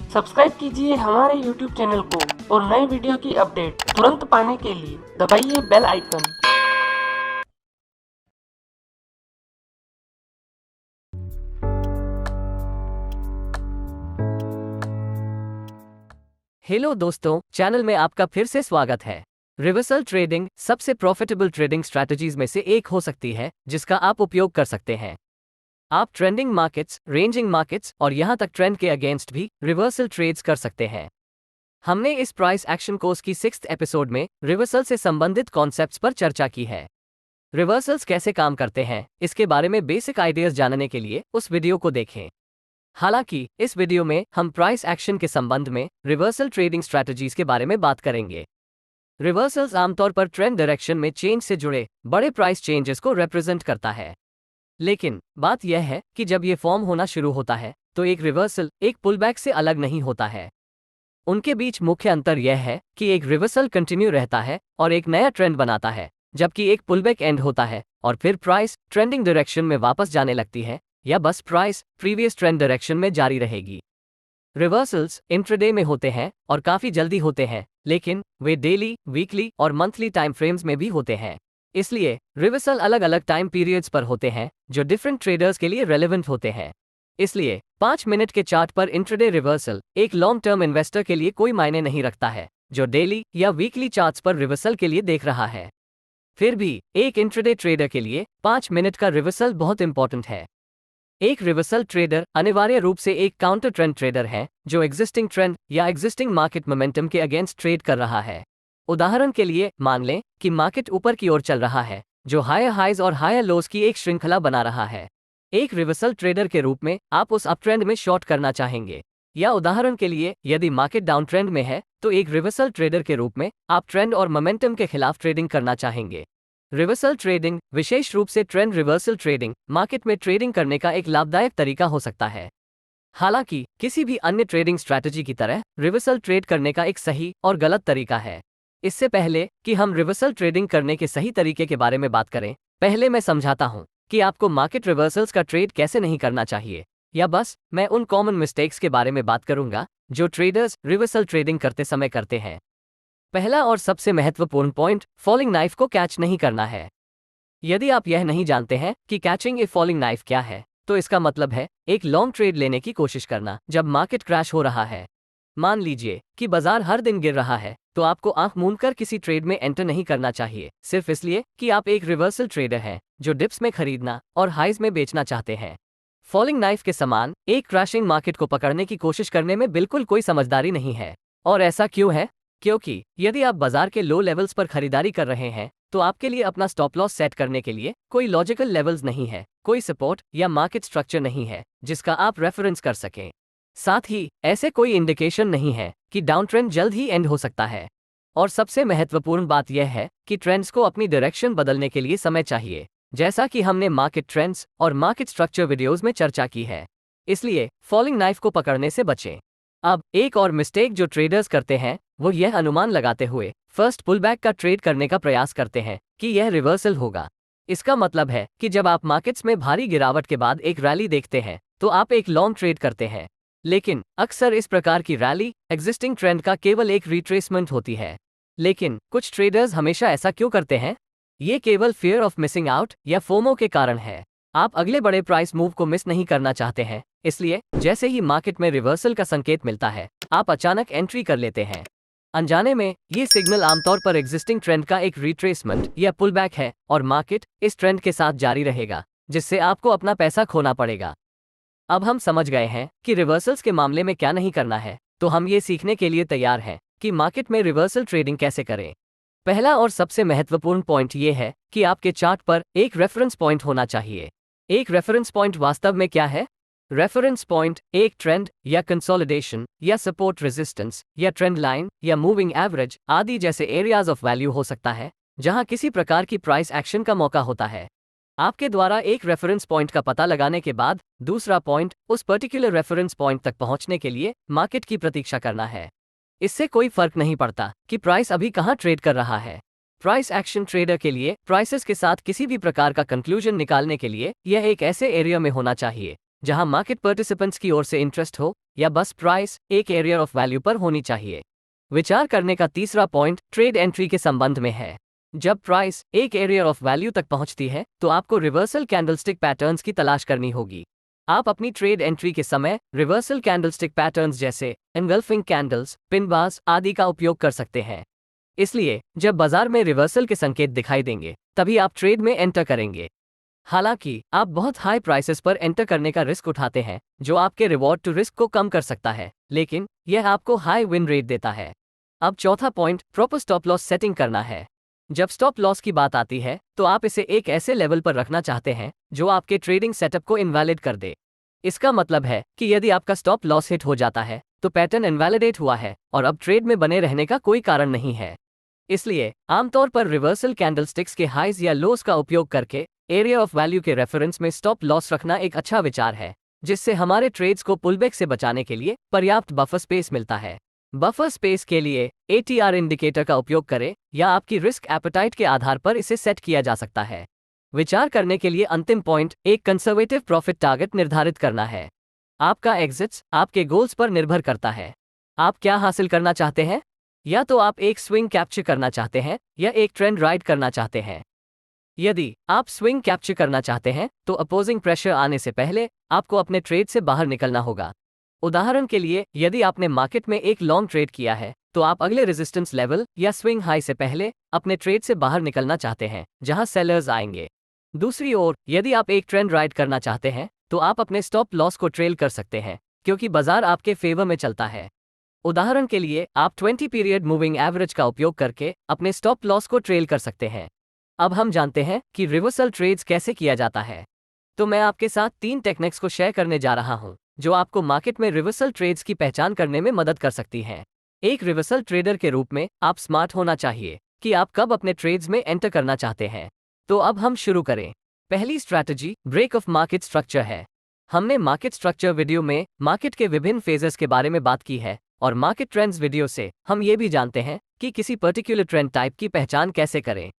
Subscribe कीजिए हमारे YouTube channel को और नए वीडियो की अपडेट तुरंत पाने के लिए दबाइए बेल आइकन। हेलो दोस्तों, चैनल में आपका फिर से स्वागत है। रिवर्सल ट्रेडिंग सबसे प्रॉफिटेबल ट्रेडिंग स्ट्रैटेजीज में से एक हो सकती है जिसका आप उपयोग कर सकते हैं। आप ट्रेंडिंग मार्केट्स, रेंजिंग मार्केट्स और यहां तक ट्रेंड के अगेंस्ट भी रिवर्सल ट्रेड्स कर सकते हैं। हमने इस प्राइस एक्शन कोर्स की 6th एपिसोड में रिवर्सल से संबंधित कॉन्सेप्ट्स पर चर्चा की है। रिवर्सल्स कैसे काम करते हैं, इसके बारे में बेसिक आइडियाज जानने के लिए उस वीडियो को देखें। हालांकि इस वीडियो में हम प्राइस एक्शन के संबंध में रिवर्सल ट्रेडिंग स्ट्रैटेजीज के बारे में बात करेंगे। रिवर्सल्स आमतौर पर ट्रेंड डायरेक्शन में चेंज से जुड़े बड़े प्राइस चेंजेस को रिप्रेजेंट करता है। लेकिन बात यह है कि जब ये फॉर्म होना शुरू होता है तो एक रिवर्सल एक पुलबैक से अलग नहीं होता है। उनके बीच मुख्य अंतर यह है कि एक रिवर्सल कंटिन्यू रहता है और एक नया ट्रेंड बनाता है, जबकि एक पुलबैक एंड होता है और फिर प्राइस ट्रेंडिंग डायरेक्शन में वापस जाने लगती है या बस प्राइस प्रीवियस ट्रेंड डायरेक्शन में जारी रहेगी। रिवर्सल्स इंट्राडे में होते हैं और काफी जल्दी होते हैं, लेकिन वे डेली, वीकली और मंथली टाइम फ्रेम्स में भी होते हैं। इसलिए रिवर्सल अलग अलग टाइम पीरियड्स पर होते हैं जो डिफरेंट ट्रेडर्स के लिए रेलेवेंट होते हैं। इसलिए 5 मिनट के चार्ट पर इंट्राडे रिवर्सल एक लॉन्ग टर्म इन्वेस्टर के लिए कोई मायने नहीं रखता है जो डेली या वीकली चार्ट्स पर रिवर्सल के लिए देख रहा है। फिर भी एक इंट्राडे ट्रेडर के लिए 5 मिनट का रिवर्सल बहुत इंपॉर्टेंट है। एक रिवर्सल ट्रेडर अनिवार्य रूप से एक काउंटर ट्रेंड ट्रेडर है जो एग्जिस्टिंग ट्रेंड या एग्जिस्टिंग मार्केट मोमेंटम के अगेंस्ट ट्रेड कर रहा है। उदाहरण के लिए मान लें कि मार्केट ऊपर की ओर चल रहा है जो हायर हाइज और हायर लोज की एक श्रृंखला बना रहा है। एक रिवर्सल ट्रेडर के रूप में आप उस अप ट्रेंड में शॉर्ट करना चाहेंगे, या उदाहरण के लिए यदि मार्केट डाउन ट्रेंड में है तो एक रिवर्सल ट्रेडर के रूप में आप ट्रेंड और मोमेंटम के खिलाफ ट्रेडिंग करना चाहेंगे। रिवर्सल ट्रेडिंग, विशेष रूप से ट्रेंड रिवर्सल ट्रेडिंग, मार्केट में ट्रेडिंग करने का एक लाभदायक तरीका हो सकता है। हालांकि किसी भी अन्य ट्रेडिंग स्ट्रैटेजी की तरह रिवर्सल ट्रेड करने का एक सही और गलत तरीका है। इससे पहले कि हम रिवर्सल ट्रेडिंग करने के सही तरीके के बारे में बात करें, पहले मैं समझाता हूं कि आपको मार्केट रिवर्सल्स का ट्रेड कैसे नहीं करना चाहिए, या बस मैं उन कॉमन मिस्टेक्स के बारे में बात करूंगा जो ट्रेडर्स रिवर्सल ट्रेडिंग करते समय करते हैं। पहला और सबसे महत्वपूर्ण पॉइंट, फॉलिंग नाइफ को कैच नहीं करना है। यदि आप यह नहीं जानते हैं कि कैचिंग ए फॉलिंग नाइफ क्या है, तो इसका मतलब है एक लॉन्ग ट्रेड लेने की कोशिश करना जब मार्केट क्रैश हो रहा है। मान लीजिए कि बाजार हर दिन गिर रहा है, तो आपको आंख मूंद कर किसी ट्रेड में एंटर नहीं करना चाहिए, सिर्फ इसलिए कि आप एक रिवर्सल ट्रेडर हैं जो डिप्स में खरीदना और हाइज में बेचना चाहते हैं। फॉलिंग नाइफ के समान एक क्रैशिंग मार्केट को पकड़ने की कोशिश करने में बिल्कुल कोई समझदारी नहीं है। और ऐसा क्यों है? क्योंकि यदि आप बाजार के लो लेवल्स पर खरीदारी कर रहे हैं तो आपके लिए अपना स्टॉप लॉस सेट करने के लिए कोई लॉजिकल लेवल्स नहीं है, कोई सपोर्ट या मार्केट स्ट्रक्चर नहीं है जिसका आप रेफरेंस कर सकें। साथ ही ऐसे कोई इंडिकेशन नहीं है कि डाउन ट्रेंड जल्द ही एंड हो सकता है। और सबसे महत्वपूर्ण बात यह है कि ट्रेंड्स को अपनी डायरेक्शन बदलने के लिए समय चाहिए, जैसा कि हमने मार्केट ट्रेंड्स और मार्केट स्ट्रक्चर वीडियोस में चर्चा की है। इसलिए फॉलिंग नाइफ को पकड़ने से बचें। अब एक और मिस्टेक जो ट्रेडर्स करते हैं वो यह अनुमान लगाते हुए फर्स्ट पुलबैक का ट्रेड करने का प्रयास करते हैं कि यह रिवर्सल होगा। इसका मतलब है कि जब आप मार्केट्स में भारी गिरावट के बाद एक रैली देखते हैं तो आप एक लॉन्ग ट्रेड करते हैं। लेकिन अक्सर इस प्रकार की रैली एग्जिस्टिंग ट्रेंड का केवल एक रिट्रेसमेंट होती है। लेकिन कुछ ट्रेडर्स हमेशा ऐसा क्यों करते हैं? ये केवल फियर ऑफ मिसिंग आउट या फोमो के कारण है। आप अगले बड़े प्राइस मूव को मिस नहीं करना चाहते हैं, इसलिए जैसे ही मार्केट में रिवर्सल का संकेत मिलता है आप अचानक एंट्री कर लेते हैं। अनजाने में ये सिग्नल आमतौर पर एग्जिस्टिंग ट्रेंड का एक रिट्रेसमेंट या पुलबैक है और मार्केट इस ट्रेंड के साथ जारी रहेगा, जिससे आपको अपना पैसा खोना पड़ेगा। अब हम समझ गए हैं कि रिवर्सल्स के मामले में क्या नहीं करना है, तो हम ये सीखने के लिए तैयार हैं कि मार्केट में रिवर्सल ट्रेडिंग कैसे करें। पहला और सबसे महत्वपूर्ण पॉइंट ये है कि आपके चार्ट पर एक रेफरेंस पॉइंट होना चाहिए। एक रेफरेंस पॉइंट वास्तव में क्या है? रेफरेंस पॉइंट एक ट्रेंड या कंसोलिडेशन या सपोर्ट रेजिस्टेंस या ट्रेंड लाइन या मूविंग एवरेज आदि जैसे एरियाज ऑफ वैल्यू हो सकता है जहां किसी प्रकार की प्राइस एक्शन का मौका होता है। आपके द्वारा एक रेफरेंस पॉइंट का पता लगाने के बाद दूसरा पॉइंट उस पर्टिकुलर रेफरेंस पॉइंट तक पहुंचने के लिए मार्केट की प्रतीक्षा करना है। इससे कोई फर्क नहीं पड़ता कि प्राइस अभी कहां ट्रेड कर रहा है। प्राइस एक्शन ट्रेडर के लिए प्राइसेस के साथ किसी भी प्रकार का कंक्लूजन निकालने के लिए यह एक ऐसे एरिया में होना चाहिए जहां मार्केट पार्टिसिपेंट्स की ओर से इंटरेस्ट हो या बस प्राइस एक एरिया ऑफ वैल्यू पर होनी चाहिए। विचार करने का तीसरा पॉइंट ट्रेड एंट्री के संबंध में है। जब प्राइस एक एरिया ऑफ वैल्यू तक पहुंचती है तो आपको रिवर्सल कैंडलस्टिक पैटर्न्स की तलाश करनी होगी। आप अपनी ट्रेड एंट्री के समय रिवर्सल कैंडलस्टिक पैटर्न्स जैसे एंगल्फिंग कैंडल्स, पिन बार्स आदि का उपयोग कर सकते हैं। इसलिए जब बाजार में रिवर्सल के संकेत दिखाई देंगे तभी आप ट्रेड में एंटर करेंगे। हालांकि आप बहुत हाई प्राइसेस पर एंटर करने का रिस्क उठाते हैं जो आपके रिवॉर्ड टू रिस्क को कम कर सकता है, लेकिन यह आपको हाई विन रेट देता है। अब चौथा point proper stop loss setting करना है। जब स्टॉप लॉस की बात आती है तो आप इसे एक ऐसे लेवल पर रखना चाहते हैं जो आपके ट्रेडिंग सेटअप को इनवैलिड कर दे। इसका मतलब है कि यदि आपका स्टॉप लॉस हिट हो जाता है तो पैटर्न इनवैलिडेट हुआ है और अब ट्रेड में बने रहने का कोई कारण नहीं है। इसलिए आमतौर पर रिवर्सल कैंडलस्टिक्स के हाइज या लोस का उपयोग करके एरिया ऑफ वैल्यू के रेफरेंस में स्टॉप लॉस रखना एक अच्छा विचार है, जिससे हमारे ट्रेड्स को पुलबैक से बचाने के लिए पर्याप्त बफर स्पेस मिलता है। बफर स्पेस के लिए ATR इंडिकेटर का उपयोग करें या आपकी रिस्क एपेटाइट के आधार पर इसे सेट किया जा सकता है। विचार करने के लिए अंतिम पॉइंट एक कंजर्वेटिव प्रॉफिट टारगेट निर्धारित करना है। आपका एग्जिट्स आपके गोल्स पर निर्भर करता है। आप क्या हासिल करना चाहते हैं? या तो आप एक स्विंग कैप्चर करना चाहते हैं या एक ट्रेंड राइड करना चाहते हैं। यदि आप स्विंग कैप्चर करना चाहते हैं तो अपोजिंग प्रेशर आने से पहले आपको अपने ट्रेड से बाहर निकलना होगा। उदाहरण के लिए, यदि आपने मार्केट में एक लॉन्ग ट्रेड किया है तो आप अगले रेजिस्टेंस लेवल या स्विंग हाई से पहले अपने ट्रेड से बाहर निकलना चाहते हैं जहां सेलर्स आएंगे। दूसरी ओर, यदि आप एक ट्रेंड राइड करना चाहते हैं तो आप अपने स्टॉप लॉस को ट्रेल कर सकते हैं क्योंकि बाजार आपके फेवर में चलता है। उदाहरण के लिए, आप 20 पीरियड मूविंग एवरेज का उपयोग करके अपने स्टॉप लॉस को ट्रेल कर सकते हैं। अब हम जानते हैं कि रिवर्सल ट्रेड्स कैसे किया जाता है, तो मैं आपके साथ 3 टेक्निक्स को शेयर करने जा रहा हूं जो आपको मार्केट में रिवर्सल ट्रेड्स की पहचान करने में मदद कर सकती हैं। एक रिवर्सल ट्रेडर के रूप में आप स्मार्ट होना चाहिए कि आप कब अपने ट्रेड्स में एंटर करना चाहते हैं। तो अब हम शुरू करें। पहली strategy break of market structure है। हमने मार्केट स्ट्रक्चर वीडियो में मार्केट के विभिन्न फेजेस के बारे में बात की है और मार्केट ट्रेंड्स वीडियो से हम ये भी जानते हैं कि किसी पर्टिकुलर ट्रेंड टाइप की पहचान कैसे करें।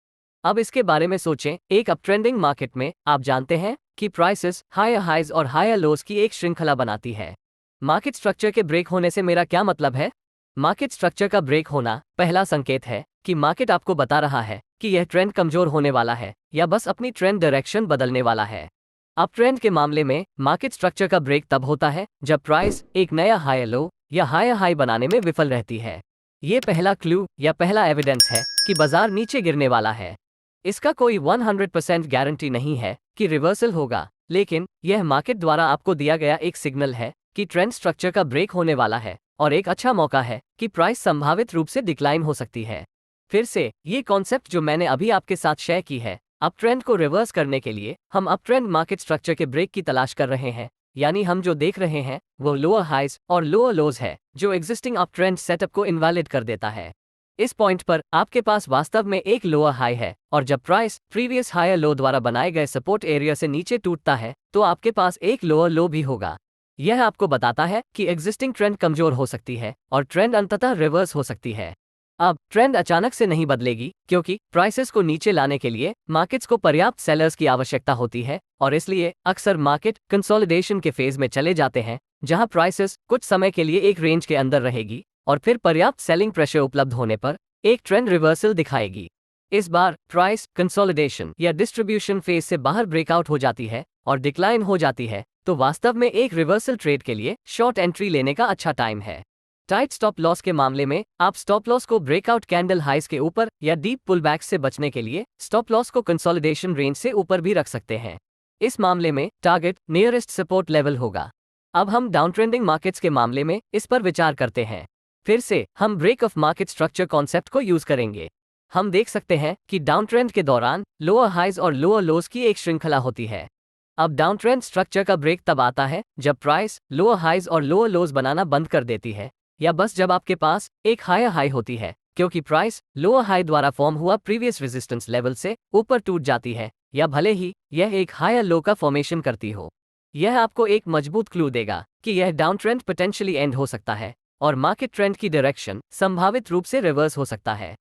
अब इसके बारे में सोचें। एक अपट्रेंडिंग मार्केट में आप जानते हैं कि प्राइसेस हायर हाइज और हायर लोज की एक श्रृंखला बनाती है। मार्केट स्ट्रक्चर के ब्रेक होने से मेरा क्या मतलब है? मार्केट स्ट्रक्चर का ब्रेक होना पहला संकेत है कि मार्केट आपको बता रहा है कि यह ट्रेंड कमजोर होने वाला है या बस अपनी ट्रेंड डायरेक्शन बदलने वाला है। अब ट्रेंड के मामले में मार्केट स्ट्रक्चर का ब्रेक तब होता है जब प्राइस एक नया हायर लो या हायर हाई बनाने में विफल रहती है। ये पहला क्लू या पहला एविडेंस है कि बाजार नीचे गिरने वाला है। इसका कोई 100% गारंटी नहीं है कि रिवर्सल होगा, लेकिन यह मार्केट द्वारा आपको दिया गया एक सिग्नल है कि ट्रेंड स्ट्रक्चर का ब्रेक होने वाला है और एक अच्छा मौका है कि प्राइस संभावित रूप से डिक्लाइन हो सकती है। फिर से ये कॉन्सेप्ट जो मैंने अभी आपके साथ शेयर की है, अप ट्रेंड को रिवर्स करने के लिए हम अप ट्रेंड मार्केट स्ट्रक्चर के ब्रेक की तलाश कर रहे हैं। यानी हम जो देख रहे हैं वो लोअर हाइज और लोअर लोज है जो एग्जिस्टिंग अप ट्रेंड सेटअप को इनवैलिड कर देता है। इस पॉइंट पर आपके पास वास्तव में एक लोअर हाई है और जब प्राइस प्रीवियस हायर लो द्वारा बनाए गए सपोर्ट एरिया से नीचे टूटता है तो आपके पास एक लोअर लो भी होगा। यह आपको बताता है कि एग्जिस्टिंग ट्रेंड कमजोर हो सकती है और ट्रेंड अंततः रिवर्स हो सकती है। अब ट्रेंड अचानक से नहीं बदलेगी क्योंकि प्राइसेस को नीचे लाने के लिए मार्केट्स को पर्याप्त सेलर्स की आवश्यकता होती है और इसलिए अक्सर मार्केट कंसोलिडेशन के फेज में चले जाते हैं जहां प्राइसेस कुछ समय के लिए एक रेंज के अंदर रहेगी और फिर पर्याप्त सेलिंग प्रेशर उपलब्ध होने पर एक ट्रेंड रिवर्सल दिखाएगी। इस बार प्राइस कंसोलिडेशन या डिस्ट्रीब्यूशन फेज से बाहर ब्रेकआउट हो जाती है और डिक्लाइन हो जाती है तो वास्तव में एक रिवर्सल ट्रेड के लिए शॉर्ट एंट्री लेने का अच्छा टाइम है। टाइट स्टॉप लॉस के मामले में आप स्टॉप लॉस को ब्रेकआउट कैंडल हाइज के ऊपर या डीप पुलबैक से बचने के लिए स्टॉप लॉस को कंसोलिडेशन रेंज से ऊपर भी रख सकते हैं। इस मामले में टारगेट नियरेस्ट सपोर्ट लेवल होगा। अब हम डाउन ट्रेंडिंग मार्केट्स के मामले में इस पर विचार करते हैं। फिर से हम break of market structure concept को यूज करेंगे। हम देख सकते हैं कि डाउन ट्रेंड के दौरान लोअर हाइज और लोअर लोज की एक श्रृंखला होती है। अब डाउन ट्रेंड स्ट्रक्चर का ब्रेक तब आता है जब प्राइस लोअर हाइज और लोअर लोज बनाना बंद कर देती है या बस जब आपके पास एक हायर हाई होती है क्योंकि प्राइस लोअर हाई द्वारा फॉर्म हुआ प्रीवियस रेजिस्टेंस लेवल से ऊपर टूट जाती है या भले ही यह एक हायर लो का फॉर्मेशन करती हो। यह आपको एक मजबूत क्लू देगा कि यह डाउन ट्रेंड पोटेंशियली एंड हो सकता है और मार्केट ट्रेंड की डायरेक्शन संभावित रूप से रिवर्स हो सकता है।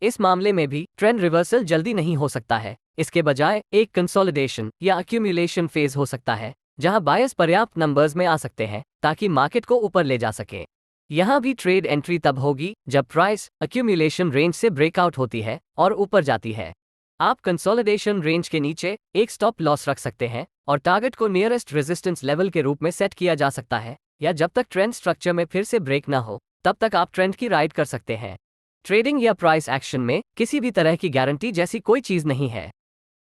इस मामले में भी ट्रेंड रिवर्सल जल्दी नहीं हो सकता है, इसके बजाय एक कंसोलिडेशन या अक्यूमुलेशन फेज हो सकता है जहां बायर्स पर्याप्त नंबर्स में आ सकते हैं ताकि मार्केट को ऊपर ले जा सके। यहाँ भी ट्रेड एंट्री तब होगी जब प्राइस अक्यूमुलेशन रेंज से ब्रेकआउट होती है और ऊपर जाती है। आप कंसोलिडेशन रेंज के नीचे एक स्टॉप लॉस रख सकते हैं और टारगेट को नियरेस्ट रेजिस्टेंस लेवल के रूप में सेट किया जा सकता है, या जब तक ट्रेंड स्ट्रक्चर में फिर से ब्रेक ना हो तब तक आप ट्रेंड की राइड कर सकते हैं। ट्रेडिंग या प्राइस एक्शन में किसी भी तरह की गारंटी जैसी कोई चीज नहीं है,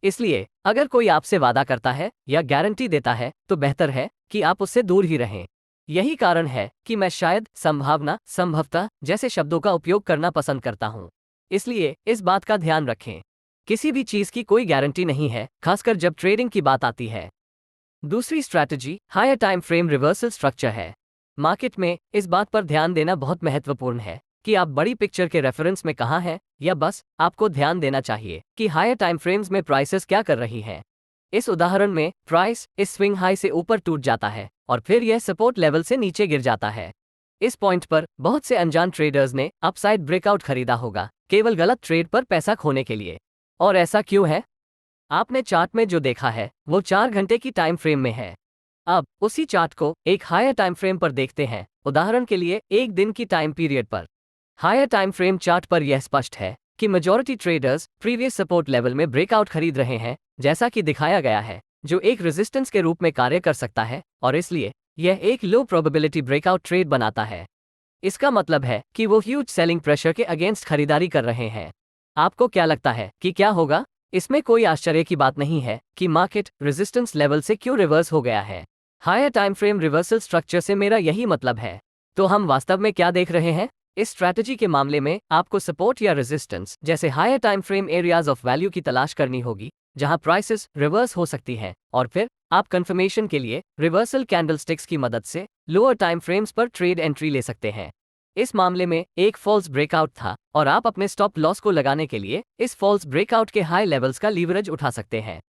इसलिए अगर कोई आपसे वादा करता है या गारंटी देता है तो बेहतर है कि आप उससे दूर ही रहें। यही कारण है कि मैं शायद, संभावना, संभवतः जैसे शब्दों का उपयोग करना पसंद करता हूं। इसलिए इस बात का ध्यान रखें, किसी भी चीज की कोई गारंटी नहीं है, खासकर जब ट्रेडिंग की बात आती है। दूसरी strategy higher time frame reversal structure है। मार्केट में इस बात पर ध्यान देना बहुत महत्वपूर्ण है कि आप बड़ी पिक्चर के रेफरेंस में कहाँ हैं, या बस आपको ध्यान देना चाहिए कि हायर टाइम फ्रेम्स में प्राइसेस क्या कर रही हैं। इस उदाहरण में प्राइस इस स्विंग हाई से ऊपर टूट जाता है और फिर यह सपोर्ट लेवल से नीचे गिर जाता है। इस पॉइंट पर बहुत से अनजान ट्रेडर्स ने अपसाइड ब्रेकआउट खरीदा होगा, केवल गलत ट्रेड पर पैसा खोने के लिए। और ऐसा क्यों है? आपने चार्ट में जो देखा है वो 4 घंटे की टाइम फ्रेम में है। अब उसी चार्ट को एक हायर टाइम फ्रेम पर देखते हैं, उदाहरण के लिए एक दिन की टाइम पीरियड पर। हायर टाइम फ्रेम चार्ट पर यह स्पष्ट है कि majority traders previous support level में ब्रेकआउट खरीद रहे हैं, जैसा कि दिखाया गया है, जो एक रेजिस्टेंस के रूप में कार्य कर सकता है, और इसलिए यह एक लो प्रोबेबिलिटी ब्रेकआउट ट्रेड बनाता है। इसका मतलब है कि वो ह्यूज सेलिंग प्रेशर के अगेंस्ट खरीदारी कर रहे हैं। आपको क्या लगता है कि क्या होगा? इसमें कोई आश्चर्य की बात नहीं है कि मार्केट रेजिस्टेंस लेवल से क्यों रिवर्स हो गया है। Higher time frame reversal structure से मेरा यही मतलब है। तो हम वास्तव में क्या देख रहे हैं? इस स्ट्रैटेजी के मामले में आपको सपोर्ट या रेजिस्टेंस जैसे higher time frame areas of value की तलाश करनी होगी, जहां प्राइसेस रिवर्स हो सकती हैं, और फिर आप कंफर्मेशन के लिए रिवर्सल कैंडलस्टिक्स की मदद से लोअर टाइम फ्रेम्स पर ट्रेड एंट्री ले सकते हैं। इस मामले में एक फॉल्स ब्रेकआउट था और आप अपने स्टॉप लॉस को लगाने के लिए इस फॉल्स ब्रेकआउट के हाई लेवल्स का लीवरेज उठा सकते हैं।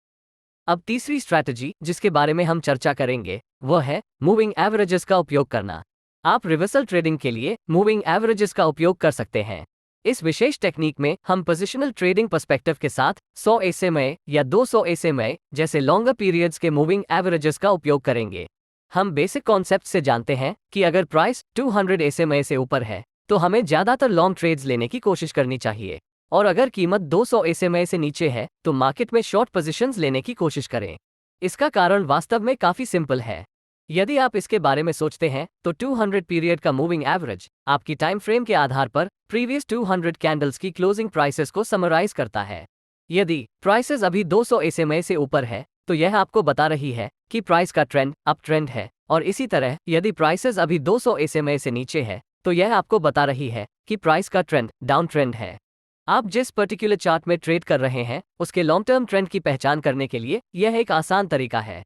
अब तीसरी स्ट्रैटेजी जिसके बारे में हम चर्चा करेंगे वह है मूविंग एवरेजेस का उपयोग करना। आप रिवर्सल ट्रेडिंग के लिए मूविंग एवरेजेस का उपयोग कर सकते हैं। इस विशेष टेक्निक में हम पोजिशनल ट्रेडिंग पर्सपेक्टिव के साथ 100 SMA या 200 SMA जैसे लॉन्गर पीरियड्स के मूविंग एवरेजेस का उपयोग करेंगे। हम बेसिक कॉन्सेप्ट से जानते हैं कि अगर प्राइस 200 SMA से ऊपर है तो हमें ज्यादातर लॉन्ग ट्रेड्स लेने की कोशिश करनी चाहिए, और अगर कीमत 200 SMA से नीचे है तो मार्केट में शॉर्ट पोजीशंस लेने की कोशिश करें। इसका कारण वास्तव में काफी सिंपल है। यदि आप इसके बारे में सोचते हैं तो 200 पीरियड का मूविंग एवरेज आपकी टाइम फ्रेम के आधार पर प्रीवियस 200 कैंडल्स की क्लोजिंग प्राइसेस को समराइज करता है। यदि प्राइसेस अभी 200 SMA से ऊपर है तो यह आपको बता रही है कि प्राइस का ट्रेंड अप ट्रेंड है, और इसी तरह यदि प्राइसेस अभी 200 SMA से नीचे है तो यह आपको बता रही है कि प्राइस का ट्रेंड डाउन ट्रेंड है। आप जिस पर्टिकुलर चार्ट में ट्रेड कर रहे हैं उसके लॉन्ग टर्म ट्रेंड की पहचान करने के लिए यह एक आसान तरीका है।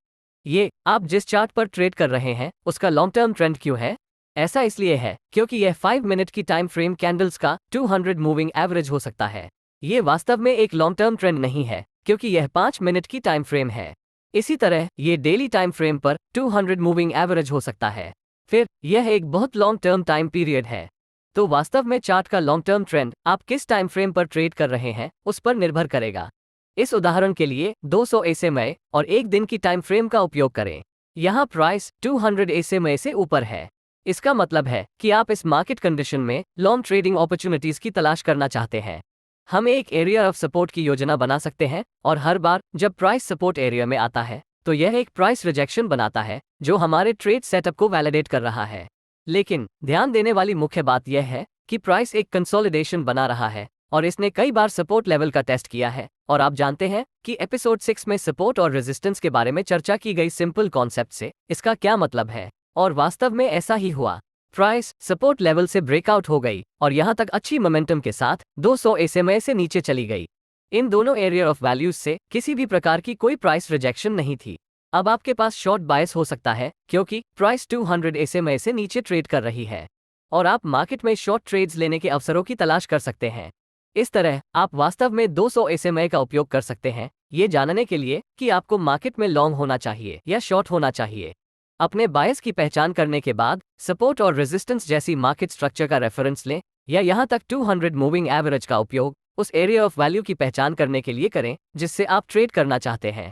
ये आप जिस चार्ट पर ट्रेड कर रहे हैं उसका लॉन्ग टर्म ट्रेंड क्यों है? ऐसा इसलिए है क्योंकि यह 5 मिनट की टाइम फ्रेम कैंडल्स का 200 मूविंग एवरेज हो सकता है। ये वास्तव में एक लॉन्ग टर्म ट्रेंड नहीं है क्योंकि यह 5 मिनट की टाइम फ्रेम है। इसी तरह ये डेली टाइम फ्रेम पर 200 मूविंग एवरेज हो सकता है, फिर यह एक बहुत लॉन्ग टर्म टाइम पीरियड है। तो वास्तव में चार्ट का लॉन्ग टर्म ट्रेंड आप किस टाइम फ्रेम पर ट्रेड कर रहे हैं उस पर निर्भर करेगा। इस उदाहरण के लिए 200 SMA और एक दिन की टाइम फ्रेम का उपयोग करें। यहाँ प्राइस 200 SMA से ऊपर है। इसका मतलब है कि आप इस मार्केट कंडीशन में लॉन्ग ट्रेडिंग अपॉर्चुनिटीज की तलाश करना चाहते हैं। हम एक एरिया ऑफ सपोर्ट की योजना बना सकते हैं, और हर बार जब प्राइस सपोर्ट एरिया में आता है तो यह एक प्राइस रिजेक्शन बनाता है जो हमारे ट्रेड सेटअप को वैलिडेट कर रहा है। लेकिन ध्यान देने वाली मुख्य बात यह है कि प्राइस एक कंसोलिडेशन बना रहा है और इसने कई बार सपोर्ट लेवल का टेस्ट किया है, और आप जानते हैं कि एपिसोड 6 में सपोर्ट और रेजिस्टेंस के बारे में चर्चा की गई सिंपल कॉन्सेप्ट से इसका क्या मतलब है, और वास्तव में ऐसा ही हुआ। प्राइस सपोर्ट लेवल से ब्रेकआउट हो गई और यहां तक अच्छी मोमेंटम के साथ 200 SMA से नीचे चली गई। इन दोनों एरिया ऑफ वैल्यूज से किसी भी प्रकार की कोई प्राइस रिजेक्शन नहीं थी। अब आपके पास शॉर्ट बायस हो सकता है क्योंकि प्राइस 200 SMA से नीचे ट्रेड कर रही है, और आप मार्केट में शॉर्ट ट्रेड्स लेने के अवसरों की तलाश कर सकते हैं। इस तरह आप वास्तव में 200 SMA का उपयोग कर सकते हैं ये जानने के लिए कि आपको मार्केट में लॉन्ग होना चाहिए या शॉर्ट होना चाहिए। अपने बायस की पहचान करने के बाद सपोर्ट और रेजिस्टेंस जैसी मार्केट स्ट्रक्चर का रेफरेंस लें, या यहाँ तक 200 मूविंग एवरेज का उपयोग उस एरिया ऑफ वैल्यू की पहचान करने के लिए करें जिससे आप ट्रेड करना चाहते हैं।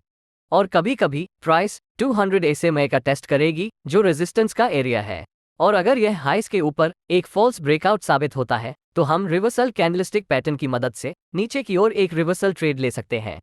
और कभी कभी प्राइस 200 SMA का टेस्ट करेगी, जो रेजिस्टेंस का एरिया है। और अगर यह हाइस के ऊपर एक फॉल्स ब्रेकआउट साबित होता है तो हम रिवर्सल कैंडलस्टिक पैटर्न की मदद से नीचे की ओर एक रिवर्सल ट्रेड ले सकते हैं।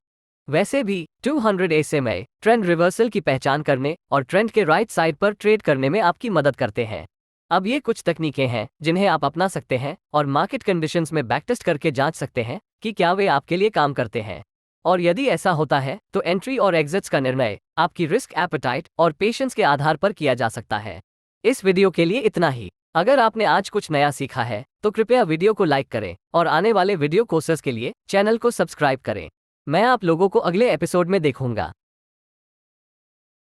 वैसे भी 200 SMA ट्रेंड रिवर्सल की पहचान करने और ट्रेंड के राइट साइड पर ट्रेड करने में आपकी मदद करते हैं। अब ये कुछ तकनीकें हैं जिन्हें आप अपना सकते हैं और मार्केट कंडीशंस में बैकटेस्ट करके जांच सकते हैं कि क्या वे आपके लिए काम करते हैं। और यदि ऐसा होता है तो एंट्री और एग्जिट्स का निर्णय आपकी रिस्क एपेटाइट और पेशेंस के आधार पर किया जा सकता है। इस वीडियो के लिए इतना ही। अगर आपने आज कुछ नया सीखा है तो कृपया वीडियो को लाइक करें और आने वाले वीडियो कोर्सेज के लिए चैनल को सब्सक्राइब करें। मैं आप लोगों को अगले एपिसोड में देखूंगा।